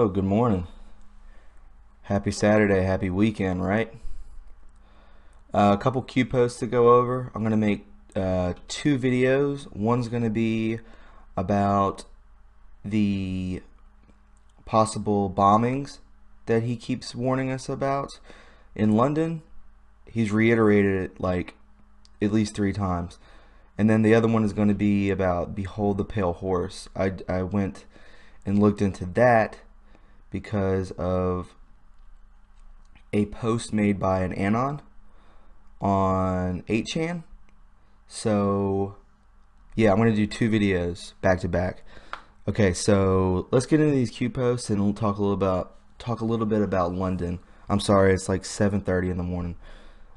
Hello, good morning. Happy Saturday, happy weekend, right? A couple Q posts to go over. I'm going to make two videos. One's going to be about the possible bombings that he keeps warning us about in London. He's reiterated it like at least 3 times. And then the other one is going to be about Behold the Pale Horse. I went and looked into that because of a post made by an Anon on 8chan. So yeah, I'm going to do two videos back to back. Okay, so let's get into these Q posts and we'll talk a little bit about London. I'm sorry, it's like 7:30 in the morning.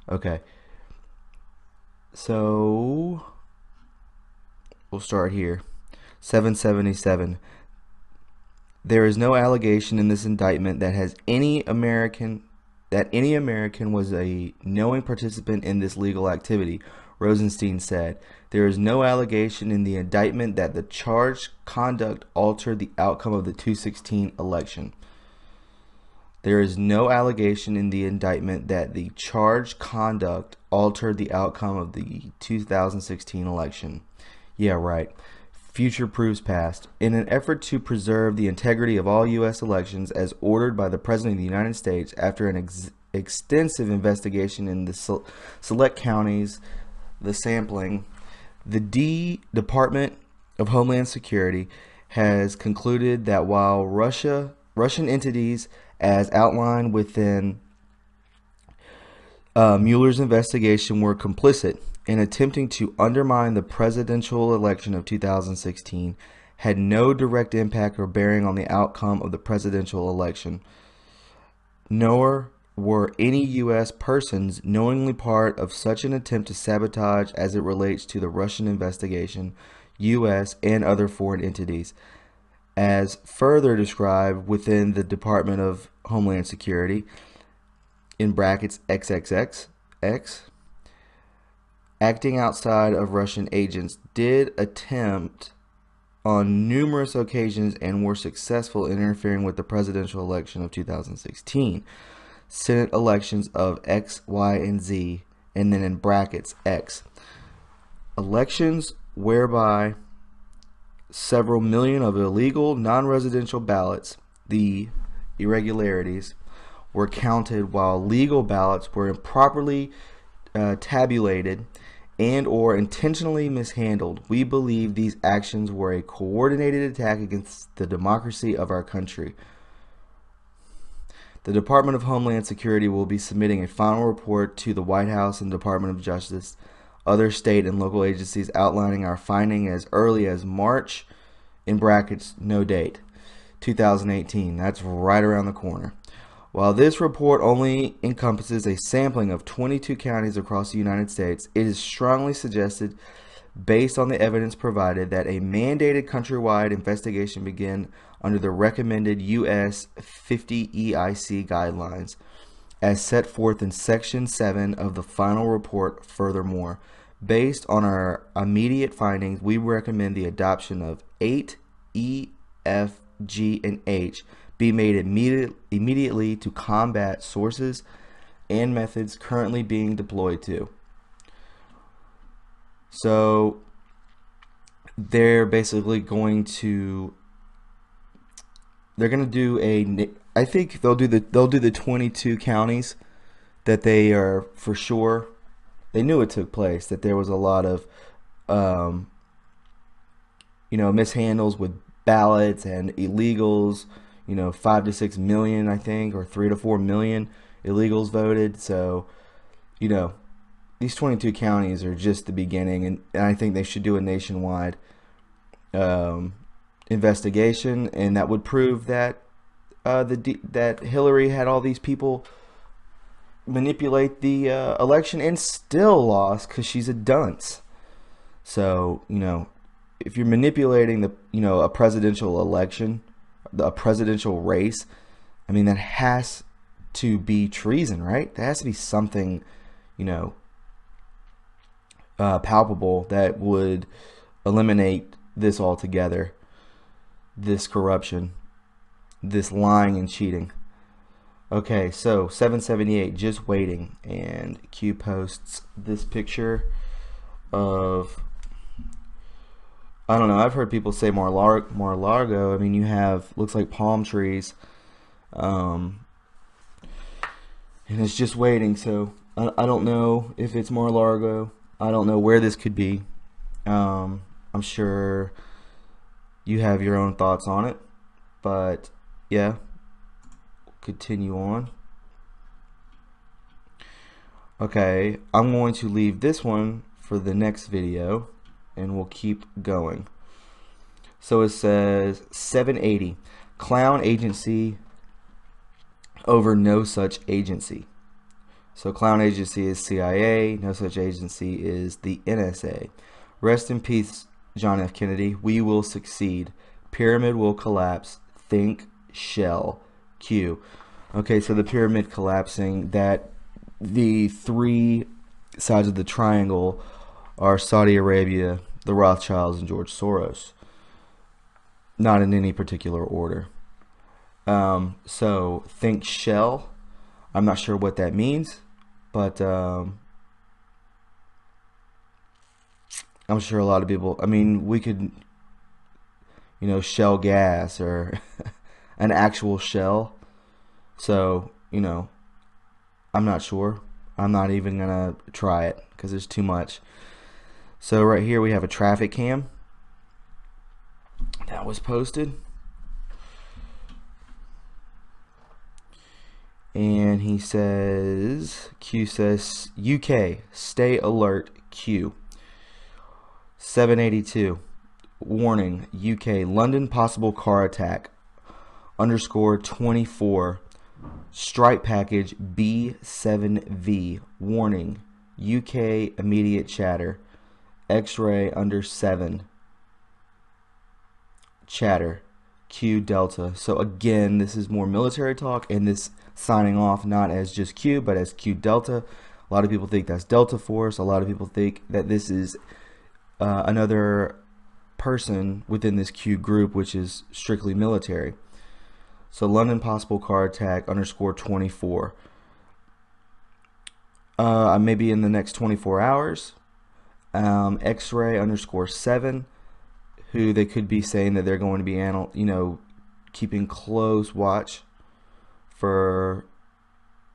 Okay. So we'll start here. 777. There is no allegation in this indictment that any American was a knowing participant in this legal activity, Rosenstein said. There is no allegation in the indictment that the charged conduct altered the outcome of the 2016 election. There is no allegation in the indictment that the charged conduct altered the outcome of the 2016 election. Yeah, right. Future proves past. In an effort to preserve the integrity of all U.S. elections as ordered by the President of the United States after an extensive investigation in the select counties, the sampling, the Department of Homeland Security has concluded that while Russian entities, as outlined within Mueller's investigation, were complicit in attempting to undermine the presidential election of 2016, had no direct impact or bearing on the outcome of the presidential election, nor were any U.S. persons knowingly part of such an attempt to sabotage as it relates to the Russian investigation, U.S. and other foreign entities, as further described within the Department of Homeland Security, in brackets XXX, acting outside of Russian agents, did attempt on numerous occasions and were successful in interfering with the presidential election of 2016, Senate elections of X, Y, and Z, and then in brackets X, elections whereby several million of illegal non-residential ballots, the irregularities, were counted while legal ballots were improperly tabulated and or intentionally mishandled. We believe these actions were a coordinated attack against the democracy of our country. The Department of Homeland Security will be submitting a final report to the White House and Department of Justice, other state and local agencies, outlining our finding as early as March, in brackets, no date, 2018. That's right around the corner. While this report only encompasses a sampling of 22 counties across the United States, it is strongly suggested, based on the evidence provided, that a mandated countrywide investigation begin under the recommended U.S. 50 EIC guidelines, as set forth in Section 7 of the final report. Furthermore, based on our immediate findings, we recommend the adoption of 8 E, F, G, and H be made immediately to combat sources and methods currently being deployed to. So they're basically going to do I think they'll do the 22 counties that they are for sure. They knew it took place, that there was a lot of mishandles with ballots and illegals. 5 to 6 million, I think, or 3 to 4 million illegals voted. So, these 22 counties are just the beginning, and I think they should do a nationwide investigation, and that would prove that that Hillary had all these people manipulate the election and still lost because she's a dunce. So, if you're manipulating a presidential election, a presidential race, I mean, that has to be treason, right? There has to be something, palpable that would eliminate this altogether, this corruption. this lying and cheating. Okay, so 778, just waiting, and Q posts this picture of, I don't know, I've heard people say Mar-a-Lago. I mean, you have, looks like palm trees, and it's just waiting. So I don't know if it's Mar-a-Lago. I don't know where this could be. I'm sure you have your own thoughts on it, but yeah, continue on. Okay, I'm going to leave this one for the next video, and we'll keep going. So it says 780, clown agency over no such agency. So clown agency is CIA, no such agency is the NSA. Rest in peace, John F. Kennedy. We will succeed. Pyramid will collapse. Think shell. Q. Okay, so the pyramid collapsing, that the three sides of the triangle are Saudi Arabia, the Rothschilds, and George Soros. Not in any particular order. So think shell. I'm not sure what that means, but I'm sure a lot of people, I mean, we could, shell gas or an actual shell. So, I'm not sure. I'm not even going to try it because there's too much. So right here we have a traffic cam that was posted. And he says, Q says, UK, stay alert, Q. 782, warning, UK, London possible car attack, _24, strike package B7V, warning, UK immediate chatter, X-ray under 7, chatter, Q Delta. So again, this is more military talk, and this signing off not as just Q, but as Q Delta. A lot of people think that's Delta Force. A lot of people think that this is another person within this Q group, which is strictly military. So London possible car attack _24. Maybe in the next 24 hours. X-ray _7, who they could be saying that they're going to be, keeping close watch for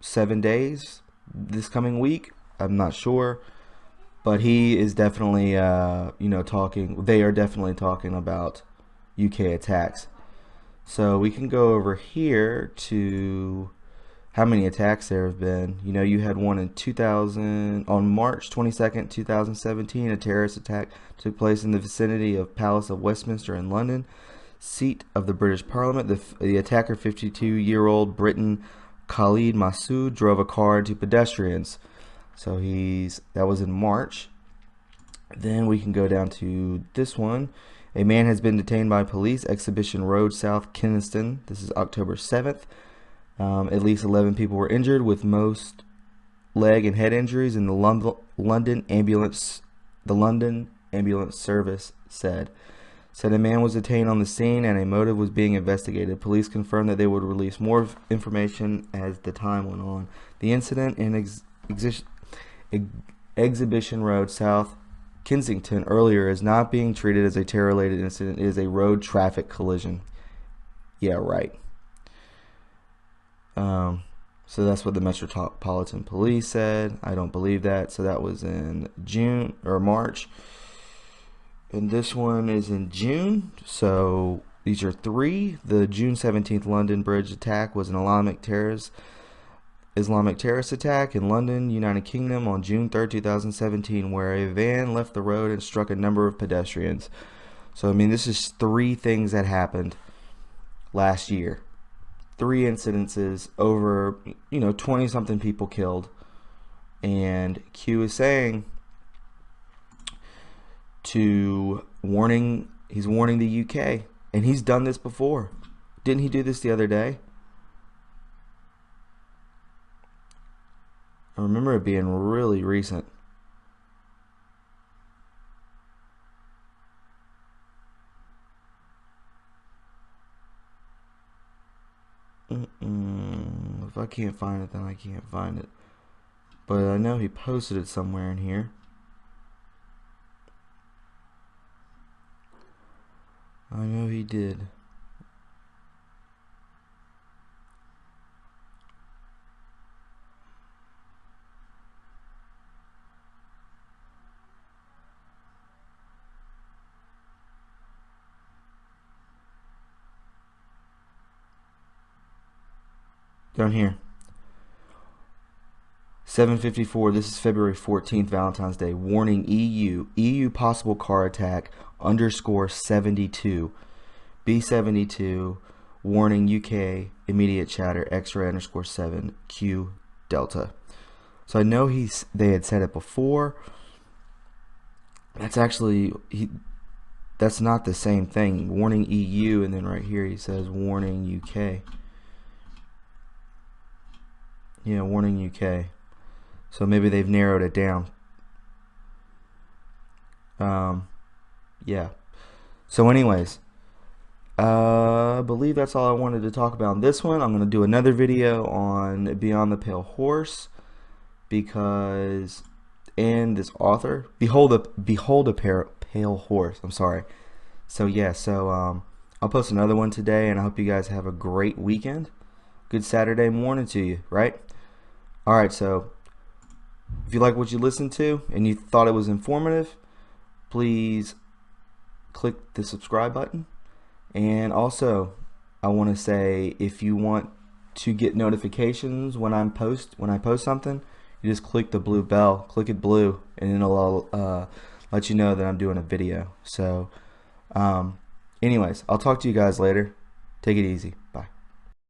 7 days this coming week. I'm not sure, but he is definitely, talking. They are definitely talking about UK attacks. So we can go over here to how many attacks there have been. You had one in 2000 on March 22nd, 2017. A terrorist attack took place in the vicinity of Palace of Westminster in London, seat of the British Parliament. The attacker, 52-year-old Briton Khalid Massoud, drove a car into pedestrians. So that was in March. Then we can go down to this one. A man has been detained by police, Exhibition Road, South Kensington. This is October 7th. At least 11 people were injured, with most leg and head injuries in the London ambulance. The London Ambulance Service said a man was detained on the scene and a motive was being investigated. Police confirmed that they would release more information as the time went on. The incident in Exhibition Road, South Kensington earlier is not being treated as a terror-related incident. It is a road traffic collision. Yeah, right. So that's what the Metropolitan Police said. I don't believe that. So that was in June or March. And this one is in June. So these are three. The June 17th London Bridge attack was an Islamic terrorist attack in London, United Kingdom on June 3rd, 2017, where a van left the road and struck a number of pedestrians. So, I mean, this is three things that happened last year. 3 incidences, over, 20-something people killed. And Q is saying he's warning the UK. And he's done this before. Didn't he do this the other day? I remember it being really recent. I can't find it, then I can't find it. But I know he posted it somewhere in here. I know he did. Down here. 7:54. This is February 14th, Valentine's Day. Warning EU. EU possible car attack _72. B72. Warning UK. Immediate chatter. X-ray _7. Q Delta. So I know they had said it before. That's actually that's not the same thing. Warning EU, and then right here he says warning UK. Yeah, warning UK. So maybe they've narrowed it down. Yeah. So anyways, I believe that's all I wanted to talk about in this one. I'm going to do another video on Beyond the Pale Horse, because, and this author, Behold a Pale Horse. I'm sorry. So yeah, I'll post another one today, and I hope you guys have a great weekend. Good Saturday morning to you, right? Alright, so if you like what you listened to and you thought it was informative, please click the subscribe button. And also, I want to say, if you want to get notifications when I post something, you just click the blue bell, click it blue, and it'll let you know that I'm doing a video. So anyways, I'll talk to you guys later. Take it easy. Bye.